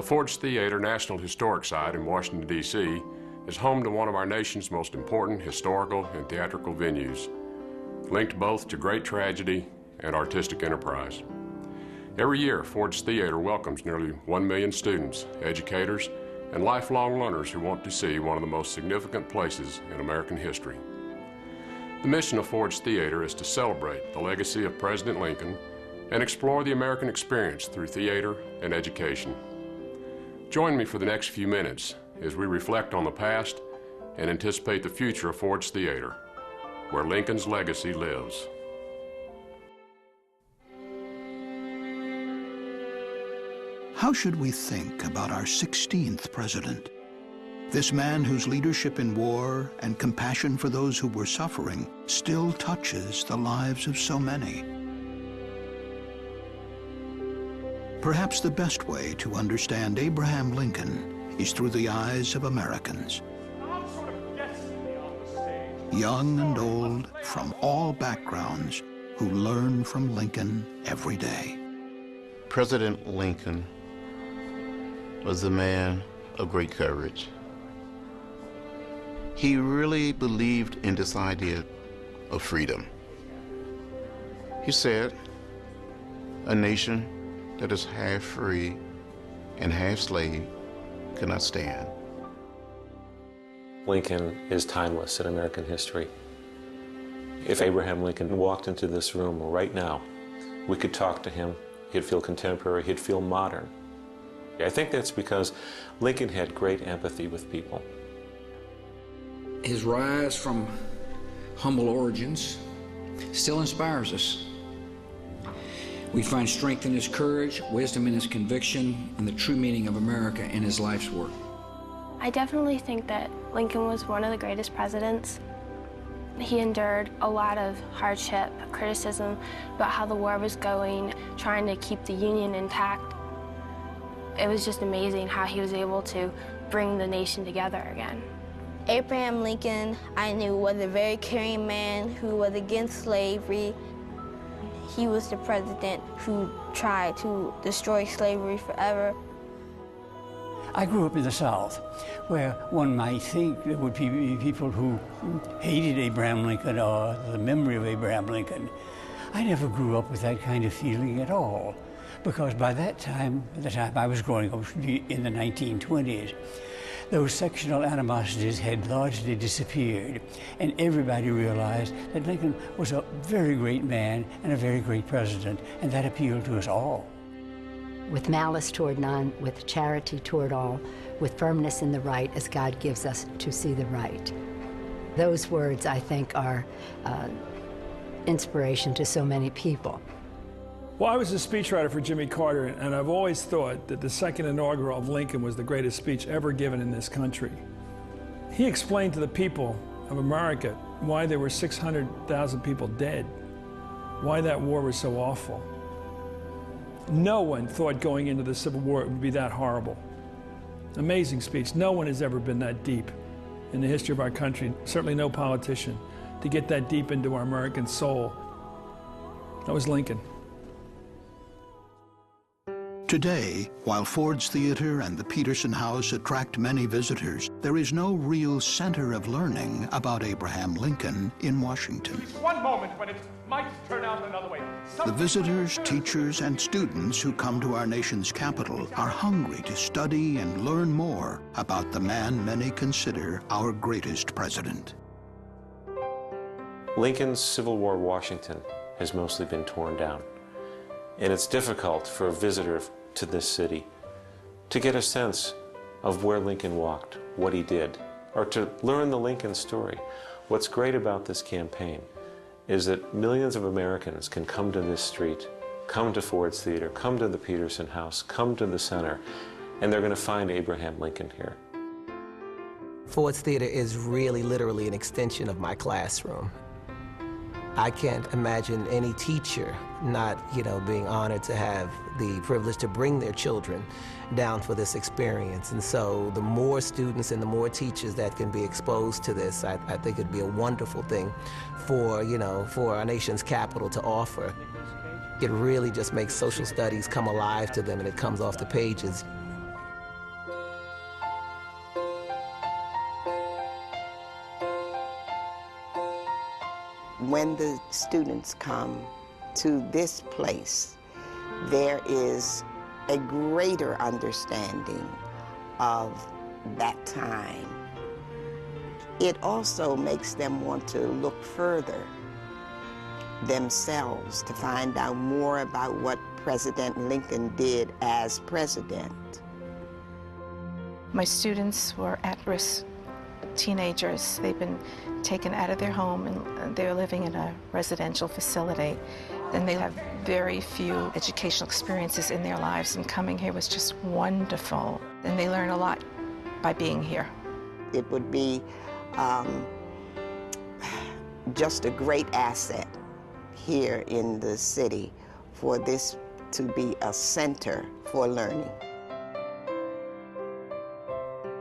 Ford's Theater National Historic Site in Washington, D.C. is home to one of our nation's most important historical and theatrical venues, linked both to great tragedy and artistic enterprise. Every year, Ford's Theater welcomes nearly 1 million students, educators, and lifelong learners who want to see one of the most significant places in American history. The mission of Ford's Theater is to celebrate the legacy of President Lincoln and explore the American experience through theater and education. Join me for the next few minutes as we reflect on the past and anticipate the future of Ford's Theater, where Lincoln's legacy lives. How should we think about our 16th president? This man whose leadership in war and compassion for those who were suffering still touches the lives of so many. Perhaps the best way to understand Abraham Lincoln is through the eyes of Americans. Young and old, from all backgrounds, who learn from Lincoln every day. President Lincoln was a man of great courage. He really believed in this idea of freedom. He said, a nation that is half free and half slave cannot stand. Lincoln is timeless in American history. If Abraham Lincoln walked into this room right now, we could talk to him, he'd feel contemporary, he'd feel modern. I think that's because Lincoln had great empathy with people. His rise from humble origins still inspires us. We find strength in his courage, wisdom in his conviction, and the true meaning of America in his life's work. I definitely think that Lincoln was one of the greatest presidents. He endured a lot of hardship, criticism about how the war was going, trying to keep the Union intact. It was just amazing how he was able to bring the nation together again. Abraham Lincoln, I knew, was a very caring man who was against slavery. He was the president who tried to destroy slavery forever. I grew up in the South, where one might think there would be people who hated Abraham Lincoln or the memory of Abraham Lincoln. I never grew up with that kind of feeling at all, because by that time, the time I was growing up in the 1920s, those sectional animosities had largely disappeared, and everybody realized that Lincoln was a very great man and a very great president, and that appealed to us all. With malice toward none, with charity toward all, with firmness in the right as God gives us to see the right. Those words, I think, are inspiration to so many people. Well, I was a speechwriter for Jimmy Carter, and I've always thought that the second inaugural of Lincoln was the greatest speech ever given in this country. He explained to the people of America why there were 600,000 people dead, why that war was so awful. No one thought going into the Civil War it would be that horrible. Amazing speech. No one has ever been that deep in the history of our country, certainly no politician, to get that deep into our American soul. That was Lincoln. Today, while Ford's Theater and the Peterson House attract many visitors, there is no real center of learning about Abraham Lincoln in Washington. One moment when it might turn out another way. The visitors, teachers, and students who come to our nation's capital are hungry to study and learn more about the man many consider our greatest president. Lincoln's Civil War Washington has mostly been torn down, and it's difficult for a visitor to this city to get a sense of where Lincoln walked, what he did, or to learn the Lincoln story. What's great about this campaign is that millions of Americans can come to this street, come to Ford's Theater, come to the Peterson House, come to the center, and they're going to find Abraham Lincoln here. Ford's Theater is really literally an extension of my classroom. I can't imagine any teacher not, being honored to have the privilege to bring their children down for this experience. And so the more students and the more teachers that can be exposed to this, I think it'd be a wonderful thing for, for our nation's capital to offer. It really just makes social studies come alive to them, and it comes off the pages. when the students come to this place, there is a greater understanding of that time. It also makes them want to look further themselves to find out more about what President Lincoln did as president. My students were at-risk teenagers. They've been taken out of their home and they're living in a residential facility. And they have very few educational experiences in their lives, and coming here was just wonderful. And they learn a lot by being here. It would be just a great asset here in the city for this to be a center for learning.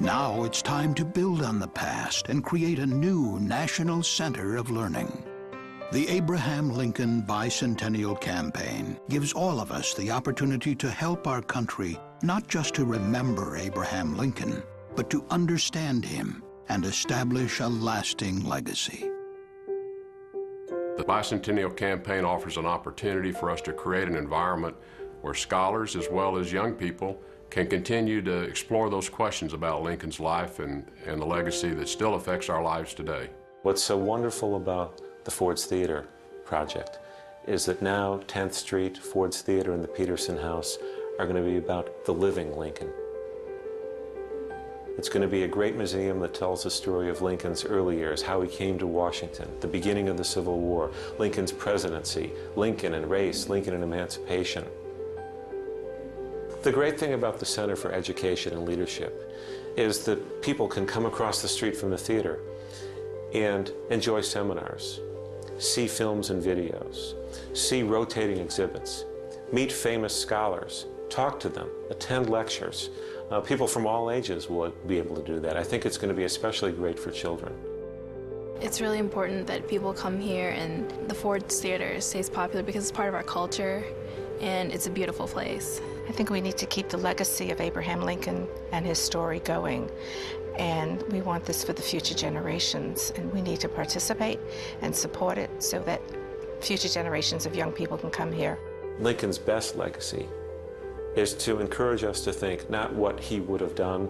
Now it's time to build on the past and create a new national center of learning. The Abraham Lincoln Bicentennial Campaign gives all of us the opportunity to help our country not just to remember Abraham Lincoln, but to understand him and establish a lasting legacy. The Bicentennial Campaign offers an opportunity for us to create an environment where scholars as well as young people can continue to explore those questions about Lincoln's life and the legacy that still affects our lives today. What's so wonderful about the Ford's Theater project is that now 10th Street, Ford's Theater, and the Peterson House are going to be about the living Lincoln. It's going to be a great museum that tells the story of Lincoln's early years, how he came to Washington, the beginning of the Civil War, Lincoln's presidency, Lincoln and race, Lincoln and emancipation. The great thing about the Center for Education and Leadership is that people can come across the street from the theater and enjoy seminars, see films and videos, see rotating exhibits, meet famous scholars, talk to them, attend lectures. People from all ages will be able to do that. I think it's going to be especially great for children. It's really important that people come here and the Ford's Theater stays popular because it's part of our culture and it's a beautiful place. I think we need to keep the legacy of Abraham Lincoln and his story going. And we want this for the future generations, and we need to participate and support it so that future generations of young people can come here. Lincoln's best legacy is to encourage us to think not what he would have done,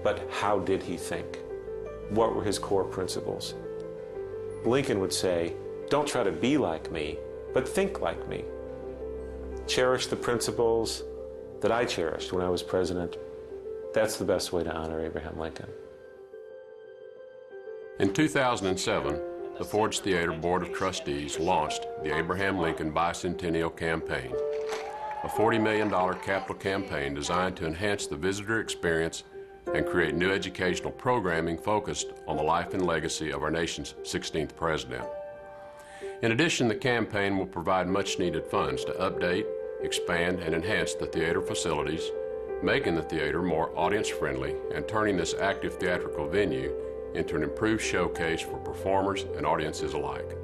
but how did he think? What were his core principles? Lincoln would say, don't try to be like me, but think like me. Cherish the principles that I cherished when I was president. That's the best way to honor Abraham Lincoln. In 2007, the Ford's Theater Board of Trustees launched the Abraham Lincoln Bicentennial Campaign, a $40 million capital campaign designed to enhance the visitor experience and create new educational programming focused on the life and legacy of our nation's 16th president. In addition, the campaign will provide much-needed funds to update, expand, and enhance the theater facilities, making the theater more audience-friendly and turning this active theatrical venue into an improved showcase for performers and audiences alike.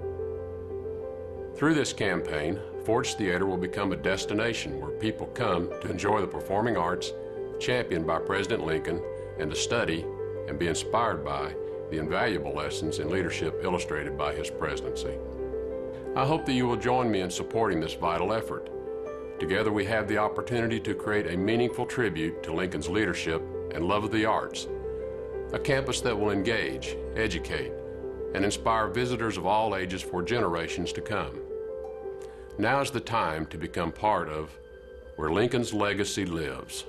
Through this campaign, Ford's Theater will become a destination where people come to enjoy the performing arts championed by President Lincoln and to study and be inspired by the invaluable lessons in leadership illustrated by his presidency. I hope that you will join me in supporting this vital effort. Together we have the opportunity to create a meaningful tribute to Lincoln's leadership and love of the arts, a campus that will engage, educate, and inspire visitors of all ages for generations to come. Now is the time to become part of where Lincoln's legacy lives.